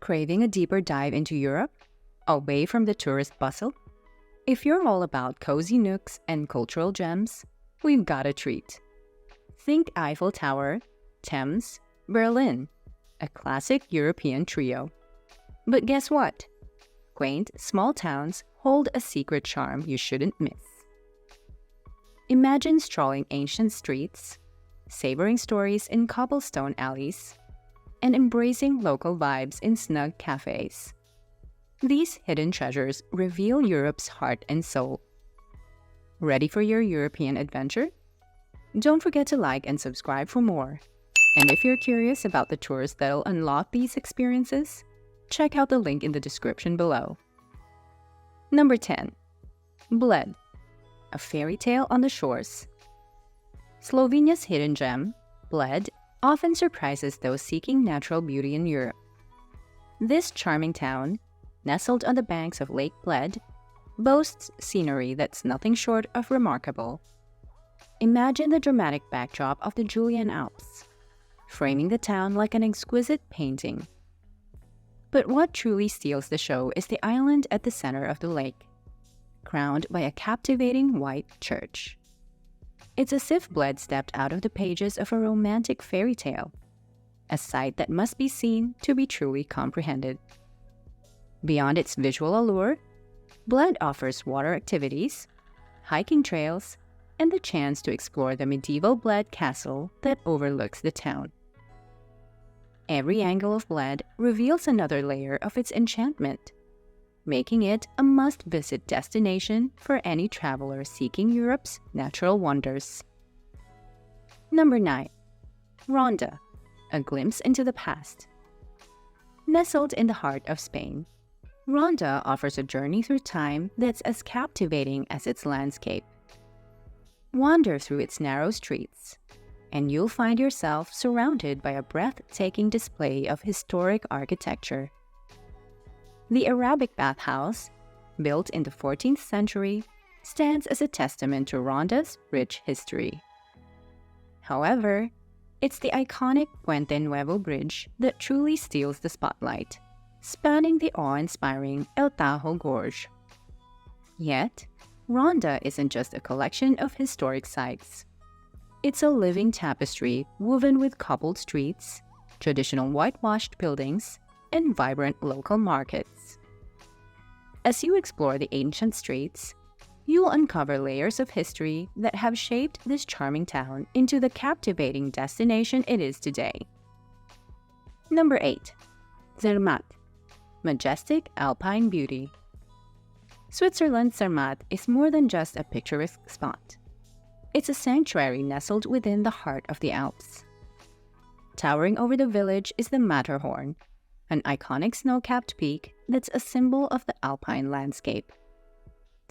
Craving a deeper dive into Europe, away from the tourist bustle? If you're all about cozy nooks and cultural gems, we've got a treat. Think Eiffel Tower, Thames, Berlin, a classic European trio. But guess what? Quaint, small towns hold a secret charm you shouldn't miss. Imagine strolling ancient streets, savoring stories in cobblestone alleys, and embracing local vibes in snug cafes. These hidden treasures reveal Europe's heart and soul. Ready for your European adventure? Don't forget to like and subscribe for more. And if you're curious about the tours that'll unlock these experiences, check out the link in the description below. Number 10. Bled, a fairy tale on the shores. Slovenia's hidden gem, Bled, often surprises those seeking natural beauty in Europe. This charming town, nestled on the banks of Lake Bled, boasts scenery that's nothing short of remarkable. Imagine the dramatic backdrop of the Julian Alps, framing the town like an exquisite painting. But what truly steals the show is the island at the center of the lake, crowned by a captivating white church. It's as if Bled stepped out of the pages of a romantic fairy tale, a sight that must be seen to be truly comprehended. Beyond its visual allure, Bled offers water activities, hiking trails, and the chance to explore the medieval Bled castle that overlooks the town. Every angle of Bled reveals another layer of its enchantment, making it a must-visit destination for any traveler seeking Europe's natural wonders. Number 9. Ronda, a glimpse into the past. Nestled in the heart of Spain, Ronda offers a journey through time that's as captivating as its landscape. Wander through its narrow streets, and you'll find yourself surrounded by a breathtaking display of historic architecture. The Arabic bathhouse, built in the 14th century, stands as a testament to Ronda's rich history. However, it's the iconic Puente Nuevo Bridge that truly steals the spotlight, spanning the awe-inspiring El Tajo Gorge. Yet, Ronda isn't just a collection of historic sites. It's a living tapestry woven with cobbled streets, traditional whitewashed buildings, and vibrant local markets. As you explore the ancient streets, you'll uncover layers of history that have shaped this charming town into the captivating destination it is today. Number 8. Zermatt, majestic alpine beauty. Switzerland's Zermatt is more than just a picturesque spot. It's a sanctuary nestled within the heart of the Alps. Towering over the village is the Matterhorn, an iconic snow-capped peak that's a symbol of the alpine landscape.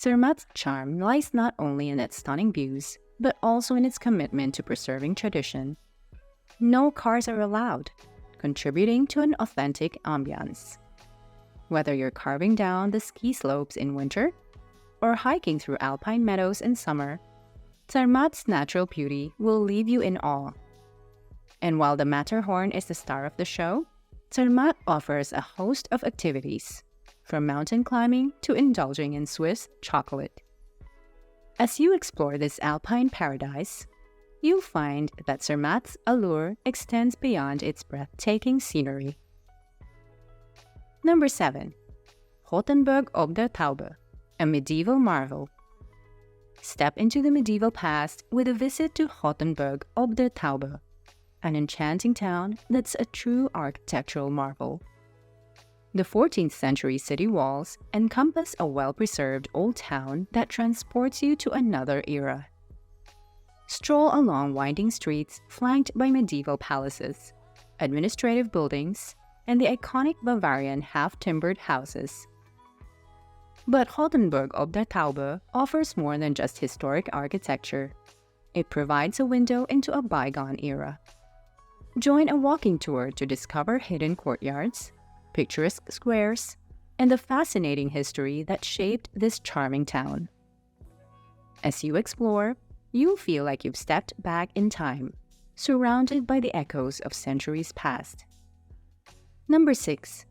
Zermatt's charm lies not only in its stunning views, but also in its commitment to preserving tradition. No cars are allowed, contributing to an authentic ambiance. Whether you're carving down the ski slopes in winter or hiking through alpine meadows in summer, Zermatt's natural beauty will leave you in awe. And while the Matterhorn is the star of the show, Zermatt offers a host of activities, from mountain climbing to indulging in Swiss chocolate. As you explore this alpine paradise, you'll find that Zermatt's allure extends beyond its breathtaking scenery. Number 7. Rothenburg ob der Taube, a medieval marvel. Step into the medieval past with a visit to Rothenburg ob der Taube, an enchanting town that's a true architectural marvel. The 14th century city walls encompass a well-preserved old town that transports you to another era. Stroll along winding streets flanked by medieval palaces, administrative buildings, and the iconic Bavarian half-timbered houses. But Rothenburg ob der Taube offers more than just historic architecture. It provides a window into a bygone era. Join a walking tour to discover hidden courtyards, picturesque squares, and the fascinating history that shaped this charming town. As you explore, you'll feel like you've stepped back in time, surrounded by the echoes of centuries past. Number 6.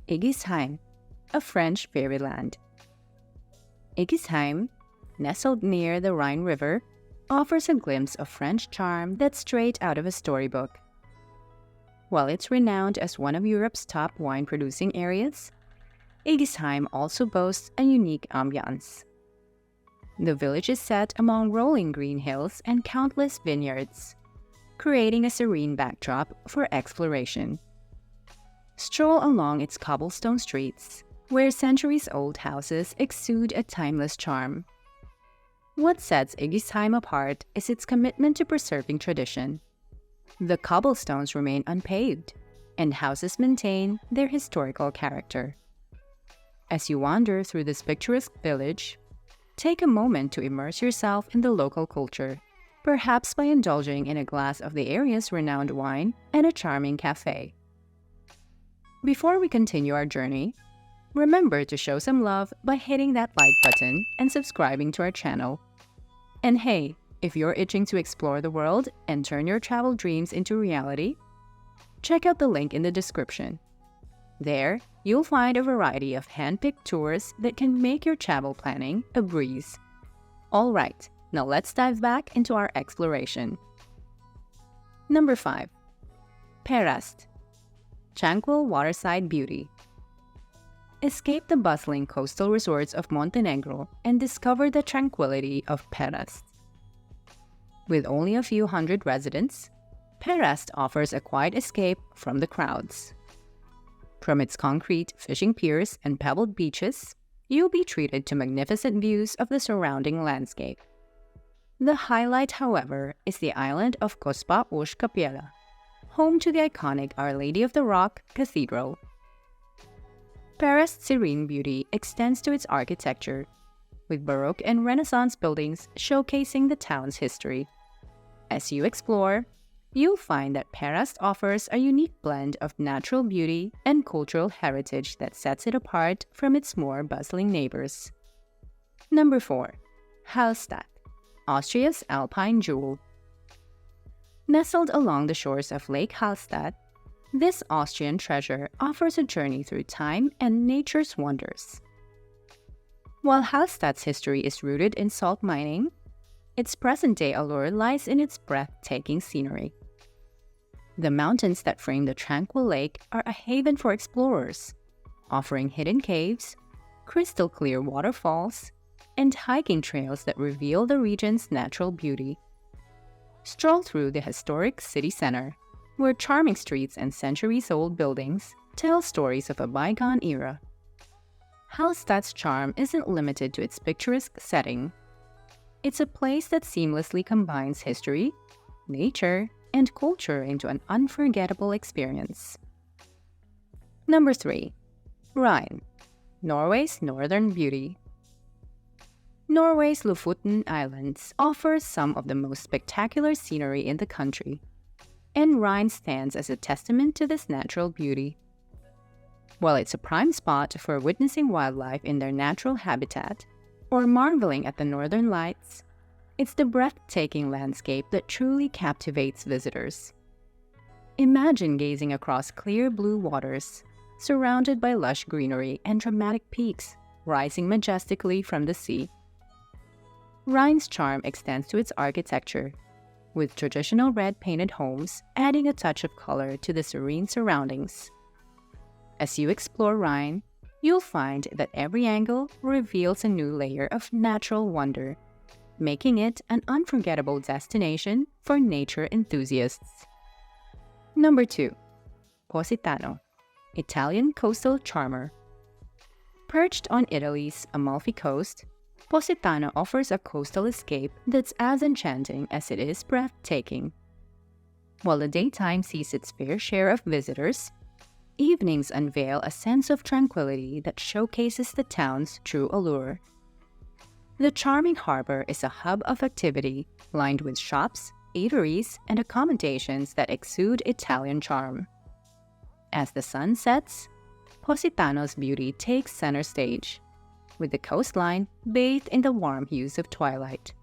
Eggsheim, a French fairyland. Eggsheim, nestled near the Rhine River, offers a glimpse of French charm that's straight out of a storybook. While it's renowned as one of Europe's top wine-producing areas, Eggsheim also boasts a unique ambiance. The village is set among rolling green hills and countless vineyards, creating a serene backdrop for exploration. Stroll along its cobblestone streets, where centuries-old houses exude a timeless charm. What sets Eggsheim apart is its commitment to preserving tradition. The cobblestones remain unpaved, and houses maintain their historical character. As you wander through this picturesque village, take a moment to immerse yourself in the local culture, perhaps by indulging in a glass of the area's renowned wine and a charming cafe. Before we continue our journey, remember to show some love by hitting that like button and subscribing to our channel. And hey, if you're itching to explore the world and turn your travel dreams into reality, check out the link in the description. There, you'll find a variety of hand-picked tours that can make your travel planning a breeze. Alright, now let's dive back into our exploration. Number 5. Perast. Tranquil waterside beauty. Escape the bustling coastal resorts of Montenegro and discover the tranquility of Perast. With only a few hundred residents, Perast offers a quiet escape from the crowds. From its concrete fishing piers and pebbled beaches, you'll be treated to magnificent views of the surrounding landscape. The highlight, however, is the island of Gospa Ush Kapiela, home to the iconic Our Lady of the Rock Cathedral. Perast's serene beauty extends to its architecture, with Baroque and Renaissance buildings showcasing the town's history. As you explore, you'll find that Perast offers a unique blend of natural beauty and cultural heritage that sets it apart from its more bustling neighbors. Number 4. Halstad, Austria's alpine jewel. Nestled along the shores of Lake Halstad, this Austrian treasure offers a journey through time and nature's wonders. While Halstad's history is rooted in salt mining, its present-day allure lies in its breathtaking scenery. The mountains that frame the tranquil lake are a haven for explorers, offering hidden caves, crystal-clear waterfalls, and hiking trails that reveal the region's natural beauty. Stroll through the historic city center, where charming streets and centuries-old buildings tell stories of a bygone era. Halstad's charm isn't limited to its picturesque setting. It's a place that seamlessly combines history, nature, and culture into an unforgettable experience. Number 3. Rhine, Norway's northern beauty. Norway's Lofoten Islands offers some of the most spectacular scenery in the country, and Rhine stands as a testament to this natural beauty. While it's a prime spot for witnessing wildlife in their natural habitat or marveling at the northern lights, it's the breathtaking landscape that truly captivates visitors. Imagine gazing across clear blue waters, surrounded by lush greenery and dramatic peaks rising majestically from the sea. Rhine's charm extends to its architecture, with traditional red-painted homes adding a touch of color to the serene surroundings. As you explore Rhine, you'll find that every angle reveals a new layer of natural wonder, making it an unforgettable destination for nature enthusiasts. Number 2. Positano, Italian coastal charmer. Perched on Italy's Amalfi Coast, Positano offers a coastal escape that's as enchanting as it is breathtaking. While the daytime sees its fair share of visitors, evenings unveil a sense of tranquility that showcases the town's true allure. The charming harbor is a hub of activity, lined with shops, eateries, and accommodations that exude Italian charm. As the sun sets, Positano's beauty takes center stage, with the coastline bathed in the warm hues of twilight.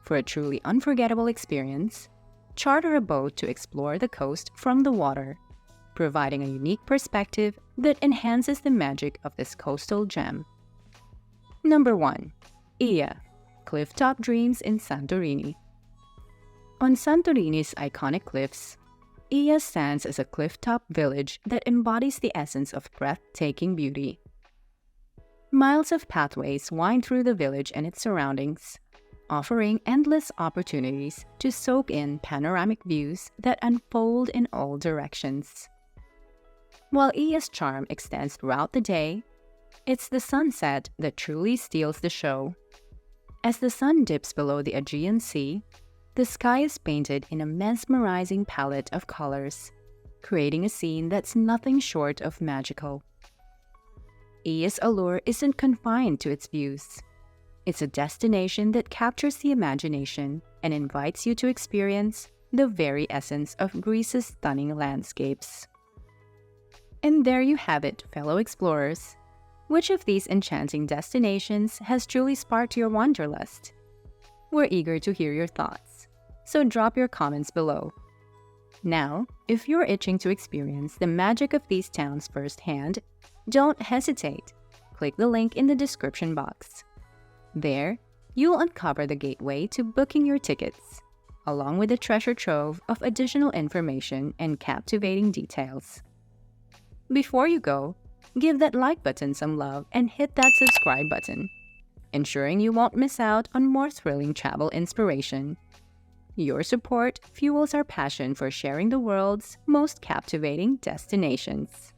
For a truly unforgettable experience, charter a boat to explore the coast from the water, providing a unique perspective that enhances the magic of this coastal gem. Number 1. Ia, Clifftop Dreams in Santorini. On Santorini's iconic cliffs, Ia stands as a clifftop village that embodies the essence of breathtaking beauty. Miles of pathways wind through the village and its surroundings, offering endless opportunities to soak in panoramic views that unfold in all directions. While Ia's charm extends throughout the day, it's the sunset that truly steals the show. As the sun dips below the Aegean Sea, the sky is painted in a mesmerizing palette of colors, creating a scene that's nothing short of magical. Ia's allure isn't confined to its views. It's a destination that captures the imagination and invites you to experience the very essence of Greece's stunning landscapes. And there you have it, fellow explorers. Which of these enchanting destinations has truly sparked your wanderlust? We're eager to hear your thoughts, so drop your comments below. Now, if you're itching to experience the magic of these towns firsthand, don't hesitate. Click the link in the description box. There, you'll uncover the gateway to booking your tickets, along with a treasure trove of additional information and captivating details. Before you go, give that like button some love and hit that subscribe button, ensuring you won't miss out on more thrilling travel inspiration. Your support fuels our passion for sharing the world's most captivating destinations.